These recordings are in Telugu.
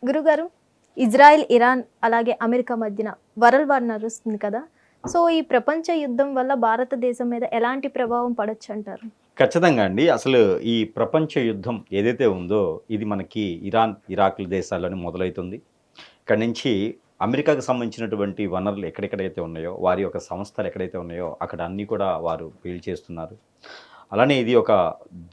గురుగారు, ఇజ్రాయెల్, ఇరాన్ అలాగే అమెరికా మధ్యన వరల్డ్ వార్ నడుస్తుంది కదా! సో, ఈ ప్రపంచ యుద్ధం వల్ల భారతదేశం మీద ఎలాంటి ప్రభావం పడొచ్చంటారు? ఖచ్చితంగా అండి. అసలు ఈ ప్రపంచ యుద్ధం ఏదైతే ఉందో, ఇది మనకి ఇరాన్, ఇరాక్‌ల దేశాల్లోనే మొదలైతుంది. ఇక్కడి నుంచి అమెరికాకు సంబంధించినటువంటి వనరులు ఎక్కడెక్కడైతే ఉన్నాయో, వారి యొక్క సంస్థలు ఎక్కడైతే ఉన్నాయో, అక్కడ అన్నీ కూడా వారు పేల్చేస్తున్నారు. అలానే ఇది ఒక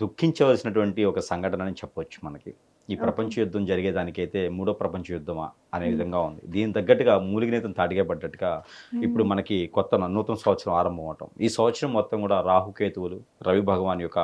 దుఃఖించవలసినటువంటి ఒక సంఘటన అని చెప్పొచ్చు మనకి. ఈ ఓకే. ప్రపంచ యుద్ధం జరిగేదానికైతే మూడో ప్రపంచ యుద్ధమా అనే హ్మ్. విధంగా ఉంది. దీనికి తగ్గట్టుగా మూలిగినేతం తాటిగా పడ్డట్టుగా ఇప్పుడు హ్మ్. మనకి కొత్త నూతన సంవత్సరం ఆరంభం అవటం. ఈ సంవత్సరం మొత్తం కూడా రాహుకేతువులు, రవి భగవాన్ యొక్క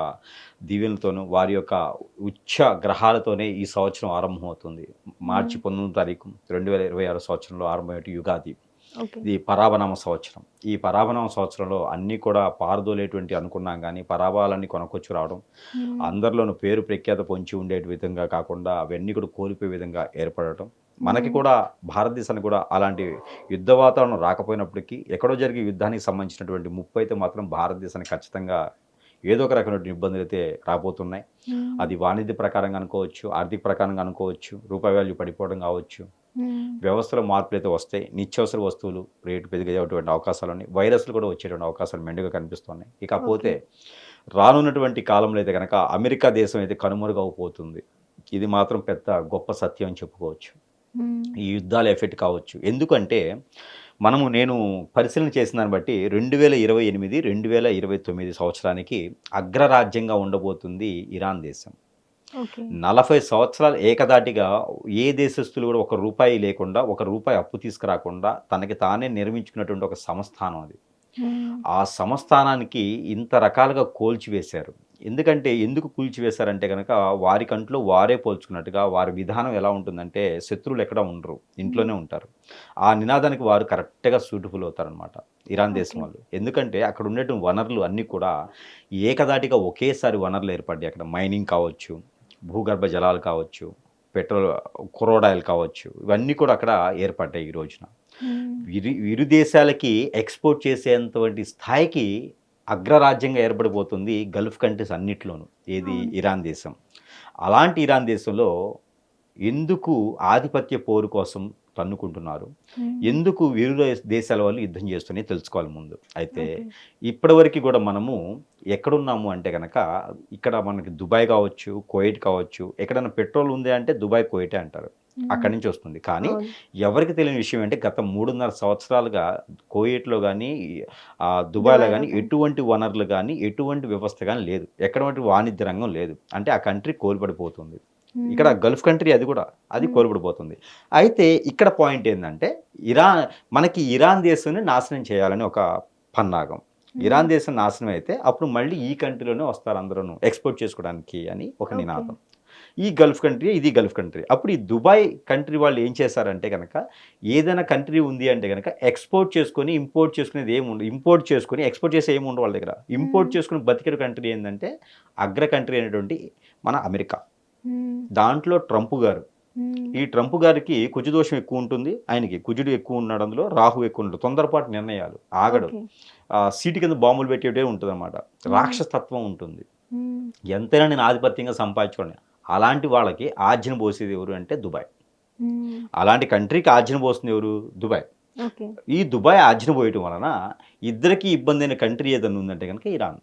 దీవెనలతోనూ, వారి యొక్క ఉచ్చ గ్రహాలతోనే ఈ సంవత్సరం ఆరంభమవుతుంది. హ్మ్. మార్చి 19వ తారీఖు 2026 సంవత్సరంలో ఆరంభమయ్యే యుగాది. ఓకే. ఇది పరాభనామ సంవత్సరం. ఈ పరాభనామ సంవత్సరంలో అన్నీ కూడా పారదోలేటువంటి అనుకున్నాం గానీ, పరాభవాలన్నీ కొనకొచ్చి రావడం, హ్మ్. అందరిలోనూ పేరు ప్రఖ్యాత పొంచి ఉండే విధంగా కాకుండా, అవన్నీ కూడా కోల్పోయే విధంగా ఏర్పడటం. మనకి హ్మ్. కూడా భారతదేశానికి కూడా అలాంటి యుద్ధ వాతావరణం రాకపోయినప్పటికీ, ఎక్కడో జరిగే యుద్ధానికి సంబంధించినటువంటి ముప్పైతే మాత్రం భారతదేశానికి ఖచ్చితంగా ఏదో ఒక రకమైనటువంటి ఇబ్బందులైతే రాబోతున్నాయి. హ్మ్. అది వాణిజ్య ప్రకారంగా అనుకోవచ్చు, ఆర్థిక ప్రకారంగా అనుకోవచ్చు, రూపాయి వాల్యూ పడిపోవడం కావచ్చు. హ్మ్. వ్యవస్థలో మార్పులైతే వస్తాయి. నిత్యావసర వస్తువులు రేటు పెరిగేటువంటి అవకాశాలున్నాయి. వైరస్‌లు కూడా వచ్చేటువంటి అవకాశాలు మెండుగా కనిపిస్తున్నాయి. ఓకే. ఇకపోతే రానున్నటువంటి కాలంలో అయితే గనక అమెరికా దేశం అయితే కనుమరుగవబోతుంది. ఇది మాత్రం పెద్ద గొప్ప సత్యం అని చెప్పుకోవచ్చు. హ్మ్. ఈ యుద్ధాల ఎఫెక్ట్ కావచ్చు. ఎందుకంటే నేను పరిశీలన చేసిన దాన్ని బట్టి 2028, 2029 సంవత్సరానికి అగ్రరాజ్యంగా ఉండబోతుంది ఇరాన్ దేశం. ఓకే. 40 సంవత్సరాలు ఏకధాటిగా ఏ దేశస్థులు కూడా ఒక రూపాయి లేకుండా, ఒక రూపాయి అప్పు తీసుకురాకుండా తనకి తానే నిర్మించుకున్నటువంటి ఒక సంస్థానం అది. హ్మ్. ఆ సంస్థానానికి ఇంత రకాలుగా కూల్చివేశారు. ఎందుకు కూల్చివేశారంటే గనక వారి కంట్లో వారే పోల్చుకున్నట్టుగా వారి విధానం ఎలా ఉంటుందంటే శత్రువులు ఎక్కడ ఉండరు. హ్మ్. ఇంట్లోనే ఉంటారు. ఆ నినాదానికి వారు కరెక్ట్‌గా సూటబుల్ అవుతారనమాట. ఇరాన్ దేశం ఓకే. వాళ్ళు. ఎందుకంటే అక్కడ ఉండేటువంటి వనరులు అన్నీ కూడా ఏకధాటిగా ఒకేసారి వనరులు ఏర్పడ్డాయి అక్కడ. మైనింగ్ కావచ్చు, భూగర్భ జలాలు కావచ్చు, పెట్రోల్ క్రూడ్ ఆయిల్ కావచ్చు. ఇవన్నీ కూడా అక్కడ ఏర్పడ్డాయి ఈ రోజున. హ్మ్. ఇరు దేశాలకి ఎక్స్‌పోర్ట్ చేసేంతటి స్థాయికి అగ్రరాజ్యంగా ఏర్పడిపోతుంది గల్ఫ్ కంట్రీస్ అన్నిట్లోనూ. ఏది అవును. ఇరాన్ దేశం. అలాంటి ఇరాన్ దేశంలో ఎందుకు ఆధిపత్య పోరు కోసం తన్నుకుంటున్నారు? హ్మ్. ఎందుకు ఇరు దేశాల వాళ్ళు యుద్ధం చేస్తున్నాయో తెలుసుకోవాలి ముందు. అయితే ఓకే. ఇప్పటివరకు కూడా మనము ఎక్కడున్నాము అంటే గనక ఇక్కడ మనకి దుబాయ్ కావచ్చు, కువైట్ కావచ్చు, ఎక్కడైనా పెట్రోల్ ఉంది అంటే దుబాయ్, కువైటే అంటారు. హ్మ్. అక్కడి నుంచి వస్తుంది. కానీ అవును. ఎవరికీ తెలియని విషయం ఏంటే గత 3.5 సంవత్సరాలుగా కువైట్‌లో గాని, దుబాయ్‌లో దుబాయ్‌లో గాని కానీ. ఎటువంటి వనరులు గాని, ఎటువంటి వ్యవస్థ గాని లేదు. ఎటువంటి వాణిజ్య రంగం లేదు. అంటే ఆ కంట్రీ కోల్పడిపోతుంది. ఇక్కడ హ్మ్. గల్ఫ్ కంట్రీ అది కూడా. అది హ్మ్. కోల్పడిపోతుంది. అయితే ఇక్కడ పాయింట్ ఏందంటే, ఇరాన్ దేశాన్ని నాశనం చేయాలని ఒక పన్నాగం. హ్మ్. ఇరాన్ దేశం నాశనం అయితే, అప్పుడు మళ్ళీ ఈ కంట్రీలోనే వస్తారు అందరూను ఎక్స్‌పోర్ట్ చేసుకోవడానికి అని ఒక ఓకే. నినాదం. ఈ గల్ఫ్ కంట్రీ, ఇది గల్ఫ్ కంట్రీ. అప్పుడు ఈ దుబాయ్ కంట్రీ వాళ్ళు ఏం చేశారంటే గనక, ఏదైనా కంట్రీ ఉంది అంటే గనక ఎక్స్‌పోర్ట్ చేసుకొని, ఇంపోర్ట్ చేసుకునేది ఏముండదు. ఇంపోర్ట్ చేసుకొని, ఎక్స్‌పోర్ట్ చేసేవి ఏమి ఉండవు వాళ్ళ దగ్గర. హ్మ్. ఇంపోర్ట్ చేసుకొని బతికే కంట్రీ ఏందంటే, అగ్ర కంట్రీ అయినటువంటి మన అమెరికా. హ్మ్. దాంట్లో ట్రంప్ గారు. హ్మ్. ఈ ట్రంప్ గారికి కుజదోషం ఎక్కువుంటుంది. ఆయనకి కుజుడు ఎక్కువున్నాడు అందులో. రాహువు ఎక్కువున్నాడు. తొందరపాటు నిర్ణయాలు. ఆగడు. ఓకే. సీటు కింద బాంబులు పెట్టేటే ఉంటదనమాట. హ్మ్. రాక్షసతత్వం ఉంటుంది. హ్మ్. ఎంతైనా నేను ఆధిపత్యంగా సంపాదించుకోండి. అలాంటి వాళ్ళకి ఆజ్యం పోసేది ఎవరు అంటే దుబాయ్. హ్మ్. అలాంటి కంట్రీకి ఆజ్యం పోస్తుంది ఎవరు? దుబాయ్. ఓకే. ఈ దుబాయ్ ఆజ్యం పోయటం వలన ఇద్దరికీ ఇబ్బందైన కంట్రీ ఏదన్నా ఉందంటే గనక ఇరాన్.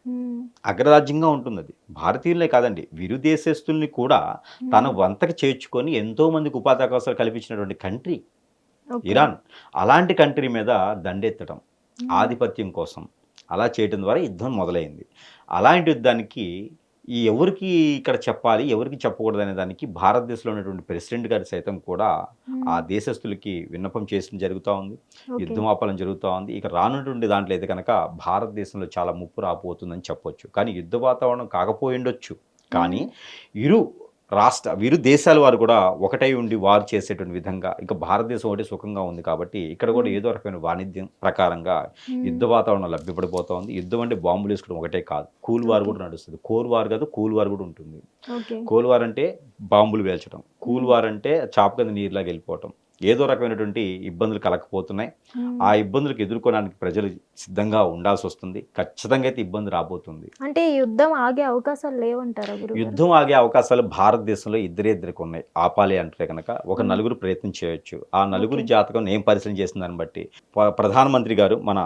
హ్మ్. అగ్రరాజ్యంగా ఉంటుందది. భారతీయులనే కాదండి. విరు దేశస్తుల్ని కూడా తన హ్మ్. వంతకి చేర్చుకొని ఎంతో మందికి ఉపాధి అవకాశాలు కల్పించినటువంటి కంట్రీ ఓకే. ఇరాన్. అలాంటి కంట్రీ మీద దండెత్తడం హ్మ్. ఆధిపత్యం కోసం. అలా చేయటం ద్వారా యుద్ధం మొదలైంది. అలాంటి యుద్ధానికి ఎవరికి ఇక్కడ చెప్పాలి, ఎవరికి చెప్పకూడదనే దానికి భారతదేశంలో ఉన్నటువంటి ప్రెసిడెంట్ గారు సైతం కూడా ఆ హ్మ్. దేశస్తులకి విన్నపం చేయడం జరుగుతా ఉంది. ఓకే. యుద్ధం ఆపాలని జరుగుతా ఉంది. ఇక రానున్నటువంటి దాంట్లో అయితే గనక భారతదేశంలో చాలా ముప్పు రాబోతుందని చెప్పొచ్చు. కానీ యుద్ధ వాతావరణం కాకపోయుండొచ్చు. కానీ హ్మ్. ఇరు ఇరు దేశాల వారు కూడా ఒకటై ఉండి వార్ చేసేటువంటి విధంగా ఇక భారతదేశం ఒకటి సుఖంగా ఉంది కాబట్టి ఇక్కడ కూడా హ్మ్. ఏదో రకమైన వాణిజ్యం ప్రకారంగా హ్మ్. యుద్ధ వాతావరణం లభ్యపడిపోతోంది. యుద్ధం అంటే బాంబులు వేసుకోవడం ఒకటే కాదు. Cool war okay. కూడా నడుస్తుంది. కోర్ వార్ కాదు, కూల్ వార్ కూడా ఉంటుంది. ఓకే. కోల్ వార్ అంటే బాంబులు పేల్చడం. కూల్ హ్మ్. వార్ అంటే చాప కింద నీరులాగా వెళ్ళిపోవటం. ఏదో రకమైనటువంటి ఇబ్బందులు కలగకపోతున్నాయి. మ్మ్. ఆ ఇబ్బందులకు ఎదుర్కోవడానికి ప్రజలు సిద్ధంగా ఉండాల్సి వస్తుంది. ఖచ్చితంగా అయితే ఇబ్బంది రాబోతుంది. అంటే ఈ యుద్ధం ఆగే అవకాశాలు లేవంటారా గురుగారు? యుద్ధం ఆగే అవకాశాలు భారతదేశంలో ఇద్దరికి ఉన్నాయి. ఆపాలి అంటే కనుక ఒక మ్మ్. నలుగురు ప్రయత్నం చేయొచ్చు. ఆ నలుగురు ఓకే. జాతకం నేను పరిశీలన చేసిన దాన్ని బట్టి ప్రధానమంత్రి గారు మన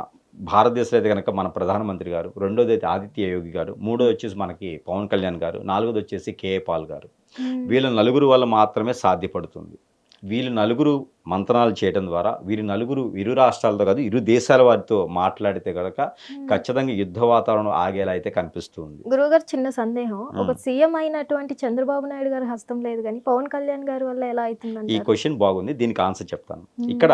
భారతదేశంలో అయితే కనుక మన ప్రధానమంత్రి గారు, రెండోది అయితే ఆదిత్య యోగి గారు, మూడోది వచ్చేసి మనకి పవన్ కళ్యాణ్ గారు, నాలుగోది వచ్చేసి కేఏ పాల్ గారు. మ్మ్. వీళ్ళ నలుగురు వల్ల మాత్రమే సాధ్యపడుతుంది. వీళ్ళు నలుగురు మంత్రాలు చేయడం ద్వారా వీరి నలుగురు ఇరు రాష్ట్రాలతో కాదు ఇరు దేశాల వారితో మాట్లాడితే కనుక మ్మ్. ఖచ్చితంగా యుద్ధ వాతావరణం ఆగేలా అయితే కనిపిస్తుంది. గురువుగారు చిన్న సందేహం, ఒక మ్మ్. సీఎం అయినటువంటి చంద్రబాబు నాయుడు గారి హస్తం లేదు కానీ పవన్ కళ్యాణ్ గారి వల్ల ఎలా ఈ అవుతుందంటారు? క్వశ్చన్ బాగుంది. దీనికి ఆన్సర్ చెప్తాను. మ్మ్. ఇక్కడ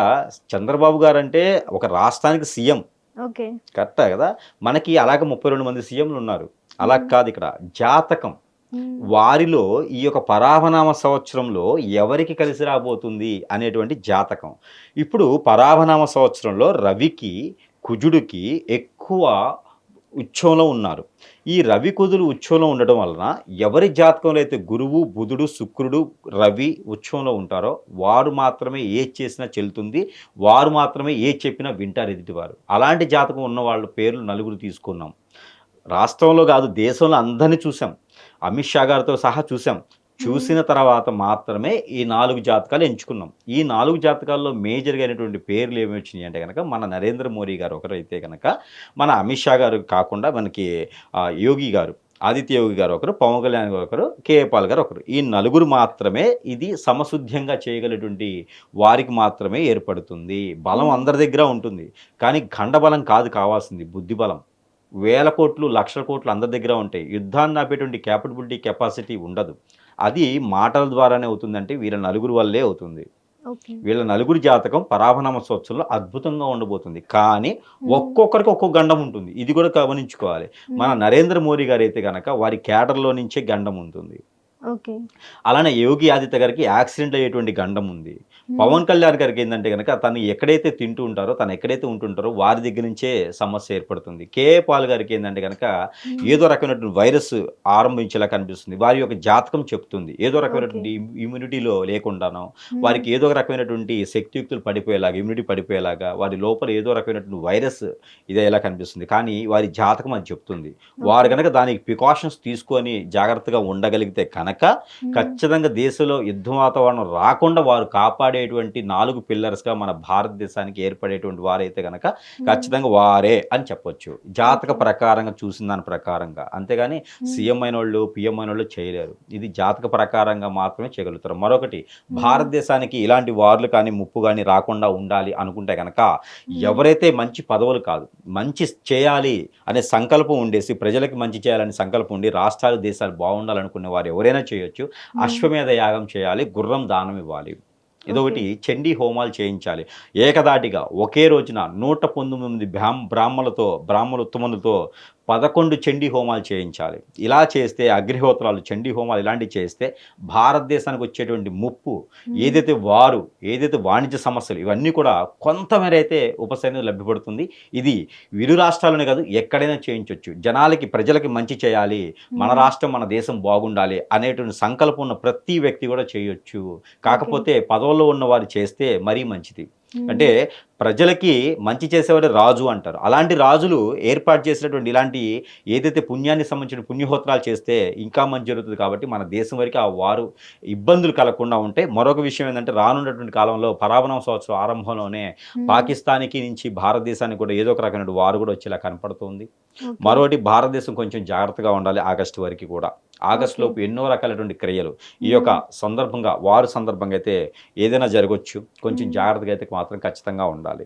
చంద్రబాబు గారు అంటే ఒక రాష్ట్రానికి సీఎం, ఓకే. కరెక్టా కదా. మనకి అలాగే 32 మంది సీఎంలు ఉన్నారు. అలా మ్మ్. కాదు, ఇక్కడ జాతకం మ్మ్. వారిలో ఈ యొక్క పరాభనామ సంవత్సరంలో ఎవరికి కలిసి రాబోతుంది అనేటువంటి జాతకం. ఇప్పుడు పరాభనామ సంవత్సరంలో రవికి కుజుడికి ఎక్కువ ఉచ్చంలో ఉన్నారు. ఈ రవి కుజులు ఉచ్చంలో ఉండడం వలన ఎవరి జాతకంలో అయితే గురువు బుధుడు శుక్రుడు రవి ఉచ్చంలో ఉంటారో వారు మాత్రమే ఏది చేసినా చెల్లుతుంది. వారు మాత్రమే ఏది చెప్పినా వింటారు ఎదుటివారు. అలాంటి జాతకం ఉన్న వాళ్ళ పేర్లు నలుగురు తీసుకున్నాం. రాష్ట్రంలో కాదు దేశంలో అందరినీ చూసాం. అమిత్ షా గారితో సహా చూసాం. చూసిన తర్వాత మాత్రమే ఈ 4 జాతకాలు ఎంచుకున్నాం. ఈ 4 జాతకాల్లో మేజర్గా అయినటువంటి పేర్లు ఏమి వచ్చినాయి అంటే కనుక మన నరేంద్ర మోడీ గారు ఒకరు అయితే కనుక, మన అమిత్ షా గారు కాకుండా మనకి యోగి గారు, ఆదిత్య యోగి గారు ఒకరు, పవన్ కళ్యాణ్ గారు ఒకరు, కేఏ పాల్ గారు ఒకరు. ఈ నలుగురు మాత్రమే ఇది సమశుద్ధ్యంగా చేయగలటువంటి వారికి మాత్రమే ఏర్పడుతుంది. బలం అందరి దగ్గర ఉంటుంది, కానీ గండబలం కాదు కావాల్సింది, బుద్ధి బలం. వేల కోట్లు లక్షల కోట్లు అందరి దగ్గర ఉంటాయి. యుద్ధాన్ని ఆపేటువంటి క్యాపబిలిటీ కెపాసిటీ ఉండదు. అది మాటల ద్వారానే అవుతుందంటే వీళ్ళ నలుగురు వల్లే అవుతుంది. ఓకే. వీళ్ళ నలుగురు జాతకం పరాభనామ సంవత్సరంలో అద్భుతంగా ఉండబోతుంది. కానీ మ్మ్. ఒక్కొక్కరికి ఒక్కొక్క గండం ఉంటుంది. ఇది కూడా గమనించుకోవాలి. మన మ్మ్. నరేంద్ర మోడీ గారు అయితే కనుక వారి క్యాడర్లో నుంచే గండం ఉంటుంది. ఓకే. అలానే యోగి ఆదిత్య గారికి యాక్సిడెంట్ అయ్యేటువంటి గండం ఉంది. మ్మ్. పవన్ కళ్యాణ్ గారికి ఏంటంటే కనుక తను ఎక్కడైతే తింటూ ఉంటారో తను ఎక్కడైతే ఉంటుంటారో వారి దగ్గర నుంచే సమస్య ఏర్పడుతుంది. కేఏ పాల్ గారికి ఏంటంటే కనుక మ్మ్. ఏదో రకమైనటువంటి వైరస్ ఆరంభించేలా కనిపిస్తుంది. వారి యొక్క జాతకం చెప్తుంది. ఏదో ఓకే. రకమైనటువంటి ఇమ్యూనిటీలో లేకుండానో మ్మ్. వారికి ఏదో ఒక రకమైనటువంటి శక్తియుక్తులు పడిపోయేలాగా, ఇమ్యూనిటీ పడిపోయేలాగా, వారి లోపల ఏదో రకమైనటువంటి వైరస్ ఇదేలా కనిపిస్తుంది. కానీ వారి జాతకం అది చెప్తుంది. వారు ఓకే. కనుక దానికి ప్రికాషన్స్ తీసుకొని జాగ్రత్తగా ఉండగలిగితే కనుక మ్మ్. ఖచ్చితంగా దేశంలో యుద్ధ వాతావరణం రాకుండా వారు కాపాడేటువంటి 4 పిల్లర్స్గా మన భారతదేశానికి ఏర్పడేటువంటి వారైతే కనుక మ్మ్. ఖచ్చితంగా వారే అని చెప్పొచ్చు. జాతక ఓకే. ప్రకారంగా చూసిన దాని ప్రకారంగా. అంతేగాని మ్మ్. సీఎం అయిన వాళ్ళు పిఎం అయిన వాళ్ళు చేయలేరు. ఇది జాతక ప్రకారంగా మాత్రమే చేయగలుగుతారు. మరొకటి, మ్మ్. భారతదేశానికి ఇలాంటి వార్లు కానీ ముప్పు కానీ రాకుండా ఉండాలి అనుకుంటే కనుక మ్మ్. ఎవరైతే మంచి పదవులు కాదు మంచి చేయాలి అనే సంకల్పం ఉండేసి ప్రజలకు మంచి చేయాలనే సంకల్పం ఉండి రాష్ట్రాలు దేశాలు బాగుండాలనుకునే వారు ఎవరైనా చేయొచ్చు. మ్మ్. అశ్వమేధ యాగం చేయాలి, గుర్రం దానం ఇవ్వాలి. ఓకే. ఇదొకటి, చండీ హోమాలు చేయించాలి. ఏకదాటిగా ఒకే రోజున 119 బ్రాహ్మణ ఉత్తములతో 11 చండీ హోమాలు చేయించాలి. ఇలా చేస్తే అగ్నిహోత్రాలు, చండీ హోమాలు ఇలాంటివి చేస్తే భారతదేశానికి వచ్చేటువంటి ముప్పు మ్మ్. ఏదైతే వాణిజ్య సమస్యలు ఇవన్నీ కూడా కొంతమేరైతే ఉపశమనం లభ్యపడుతుంది. ఇది ఇరు రాష్ట్రాలనే కాదు ఎక్కడైనా చేయించవచ్చు. ప్రజలకి మంచి చేయాలి, మన మ్మ్. రాష్ట్రం మన దేశం బాగుండాలి అనేటువంటి సంకల్పం ఉన్న ప్రతి వ్యక్తి కూడా చేయొచ్చు. ఓకే. కాకపోతే పదవుల్లో ఉన్న వారు చేస్తే మరీ మంచిది. మ్మ్. అంటే ప్రజలకి మంచి చేసేవాడే రాజు అంటారు. అలాంటి రాజులు ఏర్పాటు చేసినటువంటి ఇలాంటి ఏదైతే పుణ్యానికి సంబంధించిన పుణ్యహోత్రాలు చేస్తే ఇంకా మంచి జరుగుతుంది. కాబట్టి మన దేశం వరకు ఆ వారు ఇబ్బందులు కలగకుండా ఉంటే. మరొక విషయం ఏంటంటే రానున్నటువంటి కాలంలో పరాభనామ సంవత్సరం ఆరంభంలోనే మ్మ్. పాకిస్తాన్కి నుంచి భారతదేశానికి కూడా ఏదో ఒక రకమైన వారు కూడా వచ్చేలా కనపడుతుంది. ఓకే. మరోటి, భారతదేశం కొంచెం జాగ్రత్తగా ఉండాలి. ఆగస్టు వరకు కూడా, ఆగస్టు ఓకే. లోపు ఎన్నో రకాలైనటువంటి క్రియలు ఈ యొక్క మ్మ్. సందర్భంగా అయితే ఏదైనా జరగవచ్చు. కొంచెం మ్మ్. జాగ్రత్తగా అయితే మాత్రం ఖచ్చితంగా ఉండాలి.